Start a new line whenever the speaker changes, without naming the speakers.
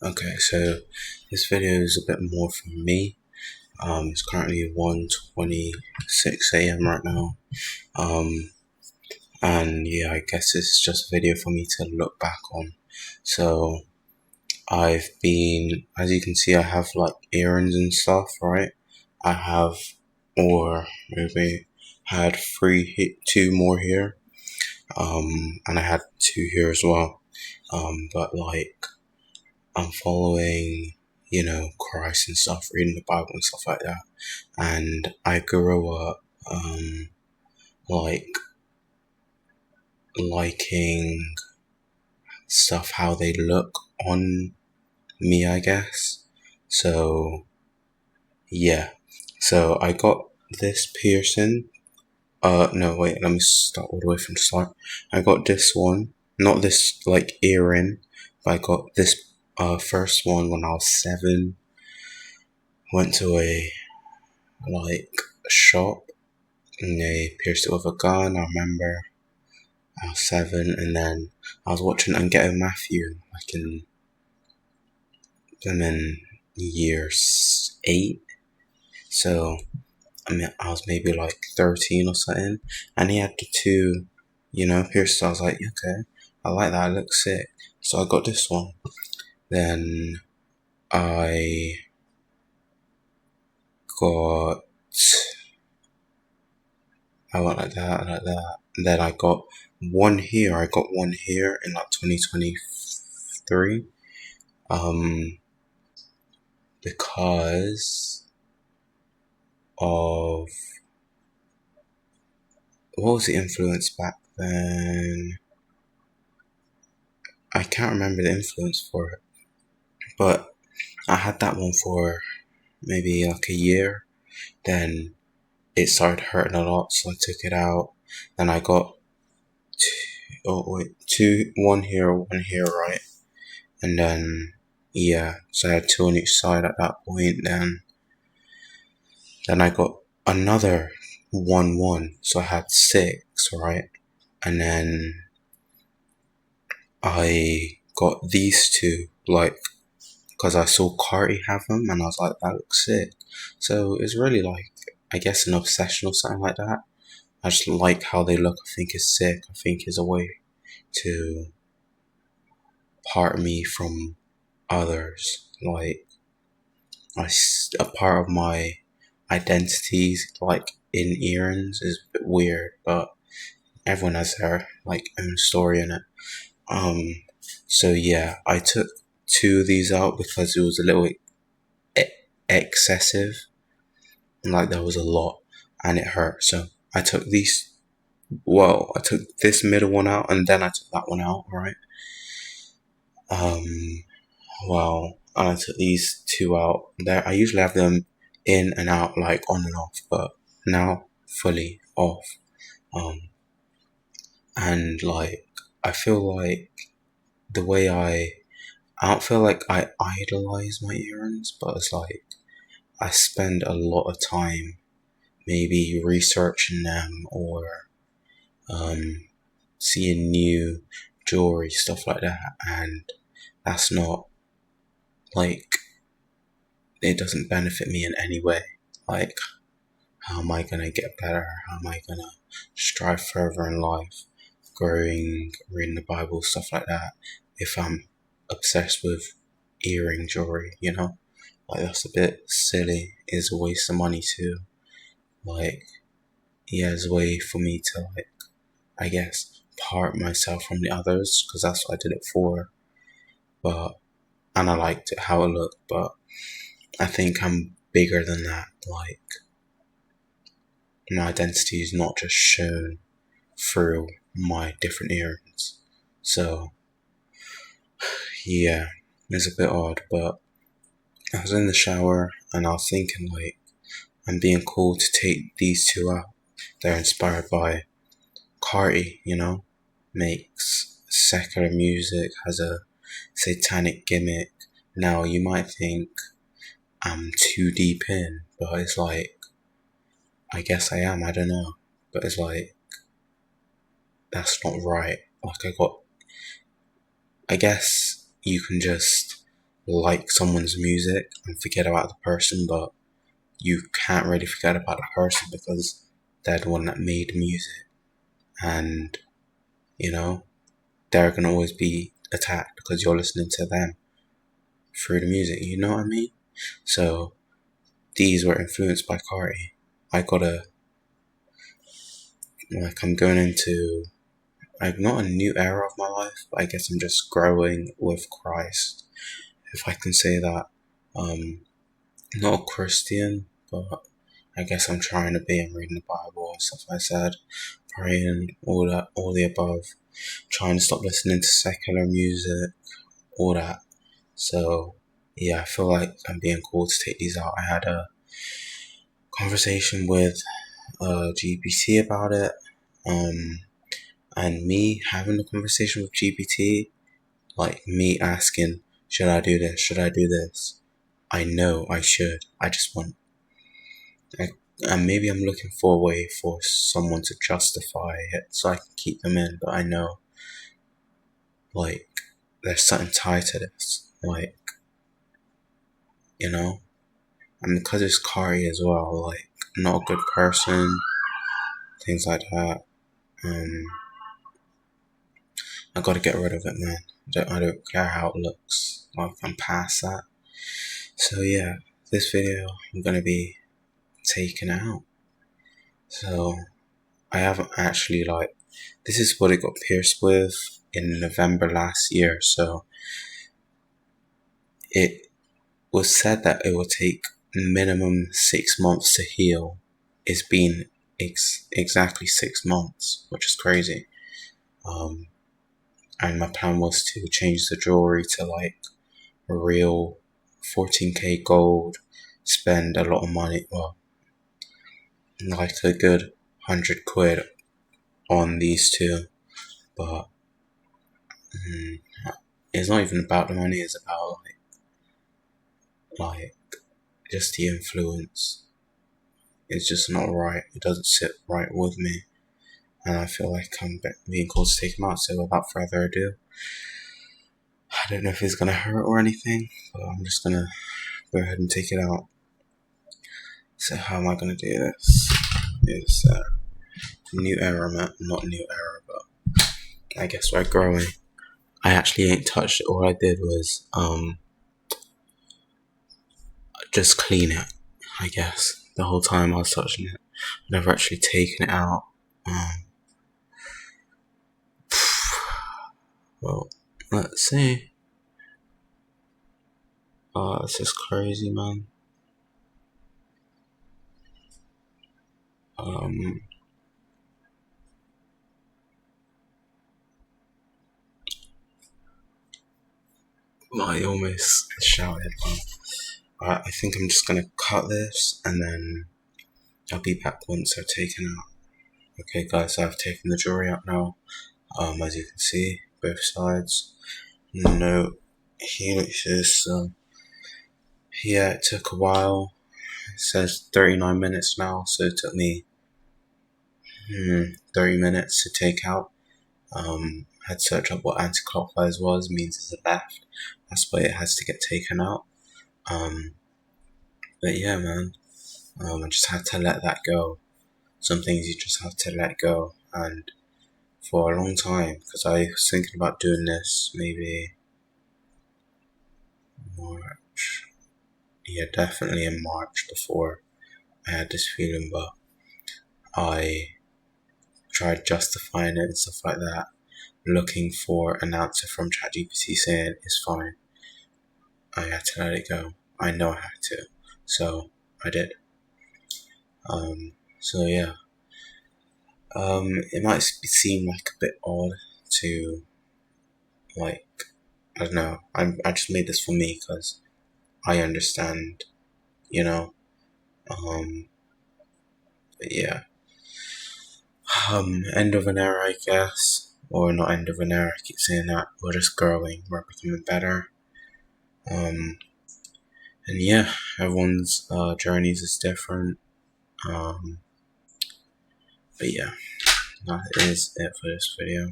Okay, so this video is a bit more from me. It's currently 1:26 a.m. right now. Um, and yeah, I guess this is just a video for me to look back on. So I've been, as you can see, I have like earrings and stuff, right? I have, or maybe had two more here. And I had two here as well. But like, I'm following, Christ and stuff, reading the Bible and stuff like that. And I grew up, like liking stuff how they look on me, I guess. So yeah, so I got this piercing. No, wait, let me start all the way from the start. I got this one, not this like earring, but I got this first one when I was 7. Went to a like shop and they pierced it with a gun. I remember I was 7, and then I was watching Ungetting Matthew like in year 8. So I mean, I was maybe like 13 or something, and he had the two, pierced. So I was like, okay, I like that. It looks sick. So I got this one. Then I got, I went like that, like that. And then I got one here. I got one here in like 2023. Because of what was the influence back then? I can't remember the influence for it, but I had that one for maybe like a year. Then it started hurting a lot, so I took it out. Then I got one here, right? And then yeah, so I had two on each side at that point. Then I got another one, so I had 6, right? And then I got these two, like, because I saw Carti have them, and I was like, that looks sick. So it's really like, I guess, an obsession or something like that. I just like how they look. I think it's sick. I think it's a way to part me from others. Like, a part of my identities, like in earrings, is a bit weird, but everyone has their like own story in it. So yeah, I took two of these out because it was a little excessive, and like there was a lot, and it hurt. So I took these. Well, I took this middle one out, and then I took that one out. Right. Um. Well, and I took these two out. There, I usually have them in and out, like on and off, but now fully off. Um. And like, I feel like the way I don't feel like I idolize my earrings, but it's like I spend a lot of time maybe researching them or um, seeing new jewelry, stuff like that. And that's not like, it doesn't benefit me in any way. Like, how am I gonna get better? How am I gonna strive further in life? Growing, reading the Bible, stuff like that. If I'm obsessed with earring jewelry. Like, that's a bit silly. It's a waste of money too. Like, yeah, it's a way for me to, like, I guess, part myself from the others, because that's what I did it for. But, and I liked it, how it looked, but I think I'm bigger than that. Like, my identity is not just shown through my different earrings. So, yeah, it's a bit odd, but I was in the shower and I was thinking, like, I'm being cool to take these two out. They're inspired by Carti, makes secular music, has a satanic gimmick. Now, you might think I'm too deep in, but it's like, I guess I am, I don't know. But it's like, that's not right. Like, I guess you can just like someone's music and forget about the person, but you can't really forget about the person because they're the one that made the music, and you know they're gonna always be attacked because you're listening to them through the music. You know what I mean? So these were influenced by Carti. I gotta I'm going into like not a new era of my life, but I guess I'm just growing with Christ, if I can say that. Um, Not a Christian, but I guess I'm trying to be. I'm reading the Bible and stuff like I said, praying, all that, all the above. Trying to stop listening to secular music, all that. So yeah, I feel like I'm being called to take these out. I had a conversation with GPT about it. Um, and me having a conversation with GPT, like me asking, should I do this? Should I do this? I know I should. I just want, I, and maybe I'm looking for a way for someone to justify it so I can keep them in. But I know, like, there's something tied to this. Like, you know, and because it's Kari as well, like, not a good person, things like that. Um, I gotta get rid of it, man. I don't care how it looks. Like, I'm past that. So yeah, this video I'm gonna be taking out. So I haven't actually like this is what it got pierced with in November last year. So it was said that it will take minimum 6 months to heal. It's been exactly 6 months, which is crazy. Um, and my plan was to change the jewelry to like a real 14K gold, spend a lot of money, well, like a good 100 quid on these two, but mm, it's not even about the money. It's about like just the influence. It's just not right. It doesn't sit right with me, and I feel like I'm being called to take him out. So without further ado, I don't know if it's gonna hurt or anything, but I'm just gonna go ahead and take it out. So how am I gonna do this? It's new era, man. Not new era, but I guess we're growing. I actually ain't touched it. All I did was just clean it, I guess. The whole time I was touching it. Never actually taken it out. Um, well, let's see. Oh, it's just crazy, man. Um, I almost shouted. I think I'm just gonna cut this and then I'll be back once I've taken out. Okay, guys, I've taken the jewelry out now. As you can see, both sides. No helixes. Yeah, it took a while. It says 39 minutes now, so it took me 30 minutes to take out. Had to search up what anti-clockwise was, means it's a left. That's why it has to get taken out. But yeah, man, I just had to let that go. Some things you just have to let go. And for a long time, because I was thinking about doing this maybe March. Yeah, definitely in March before I had this feeling, but I tried justifying it and stuff like that, looking for an answer from ChatGPT saying it's fine. I had to let it go. I know I had to, so I did. So yeah, it might seem like a bit odd to like I don't know. I just made this for me because I understand, you know. Um, but yeah, end of an era, I guess, or not end of an era. I keep saying that. We're just growing. We're becoming better. Um, and yeah, everyone's journeys is different. Um, but yeah, that is it for this video.